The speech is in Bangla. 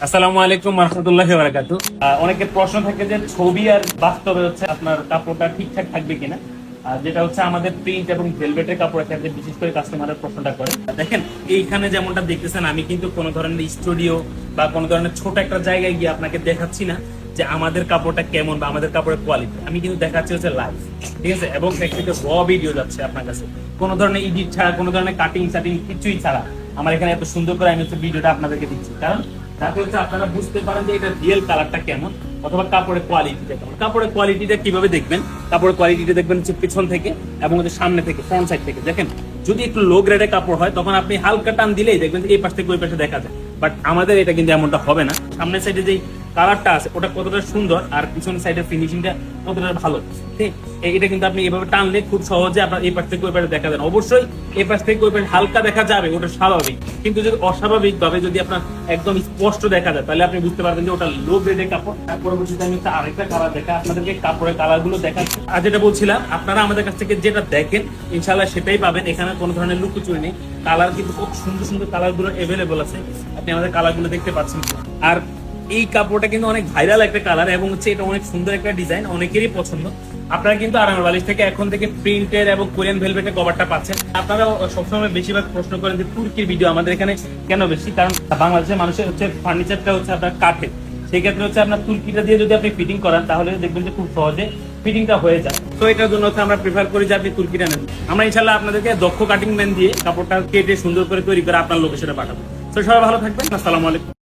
আসসালামু আলাইকুম রাহমাতুল্লাহি ওয়া বারাকাতুহু। অনেকের প্রশ্ন থাকে যে ছবি আর বাস্তবে হচ্ছে আপনার কাপড়টা ঠিকঠাক থাকবে কিনা, যেটা হচ্ছে আমাদের প্রিন্ট এবং ভেলভেটের কাপড়ের ক্ষেত্রে বিশেষ করে কাস্টমারের প্রশ্নটা করে। দেখেন এইখানে যেমনটা দেখতেছেন, আমি কিন্তু কোনো ধরনের স্টুডিও বা কোনো ধরনের ছোট একটা জায়গায় গিয়ে আপনাকে দেখাচ্ছি না যে আমাদের কাপড়টা কেমন বা আমাদের কাপড়ের কোয়ালিটি। আমি কিন্তু দেখাচ্ছি হচ্ছে লাইভ, ঠিক আছে, এবং একদিকে র ভিডিও যাচ্ছে আপনার কাছে, কোনো ধরনের এডিট ছাড়া, কোনো ধরনের কাটিং সাটিং কিছুই ছাড়া আমার এখানে এত সুন্দর করে আমি হচ্ছে ভিডিওটা আপনাদেরকে দিচ্ছি, কারণ যাতে হচ্ছে আপনারা বুঝতে পারেন যে এটা রিয়েল কালারটা কেমন অথবা কাপড়ের কোয়ালিটিটা কেমন। কাপড়ের কোয়ালিটিটা কিভাবে দেখবেন? কাপড়ের কোয়ালিটিটা দেখবেন হচ্ছে পিছন থেকে এবং হচ্ছে সামনে থেকে, ফ্রন্ট সাইড থেকে। দেখেন যদি একটু লো গ্রেডের কাপড় হয় তখন আপনি হালকা টান দিলেই দেখবেন এই পাশ থেকে ওই পাশে দেখা যায়, বাট আমাদের এটা কিন্তু এমনটা হবে না। সামনের সাইডে যেই কালারটা আছে ওটা কতটা সুন্দর আর পিছনের সাইডের ফিনিশিংটা কতটা ভালো, ঠিক এটা কিন্তু আপনি এভাবে টানলে খুব সহজে আপনার এই পাশ থেকে ওই পাশে দেখা যায়। অবশ্যই এই পাশ থেকে ওই পাশে হালকা দেখা যাবে, ওটা স্বাভাবিক, কিন্তু যদি অস্বাভাবিক ভাবে যদি আপনার একদম স্পষ্ট দেখা যায় তাহলে আপনি বুঝতে পারবেন যে ওটা লো গ্রেডের কাপড়। তার পরবর্তীতে আমি হচ্ছে আরেকটা কালার দেখা আপনাদেরকে কাপড়ের কালার গুলো দেখাচ্ছি। আর যেটা বলছিলাম, আপনারা আমাদের কাছ থেকে যেটা দেখেন ইনশাল্লাহ সেটাই পাবেন, এখানে কোনো ধরনের লুকোচুরি নেই। কালার কিন্তু খুব সুন্দর সুন্দর কালার গুলো এভেলেবল আছে, আপনি আমাদের কালার গুলো দেখতে পাচ্ছেন। আর এই কাপড়টা কিন্তু অনেক ভাইরাল একটা কালার এবং হচ্ছে এটা অনেক সুন্দর একটা ডিজাইন, অনেকেরই পছন্দ। আপনারা কিন্তু আরামের বালিশ থেকে এখন থেকে প্রিন্টের এবং কোরিয়ান ভেলভেটের কভারটা পাচ্ছেন। আপনারা সবসময় বেশিরভাগ প্রশ্ন করেন যে তুর্কির ভিডিও আমাদের এখানে কেন বেশি, কারণ বাংলাদেশের মানুষের হচ্ছে ফার্নিচারটা হচ্ছে আপনার কাঠের, সেই ক্ষেত্রে হচ্ছে আপনার তুর্কিটা দিয়ে যদি আপনি ফিটিং করান তাহলে দেখবেন যে খুব সহজে ফিটিংটা হয়ে যায়। তো এটার জন্য হচ্ছে আমরা প্রিফার করি যে আপনি তুর্কিটা নেন। আমরা ইনশাল্লাহ আপনাদেরকে দক্ষ কাটিং ম্যান দিয়ে কাপড়টা কেটে সুন্দর করে তৈরি করে আপনার লোকেশনে পাঠাবো। তো সবাই ভালো থাকবেন, আসসালামু আলাইকুম।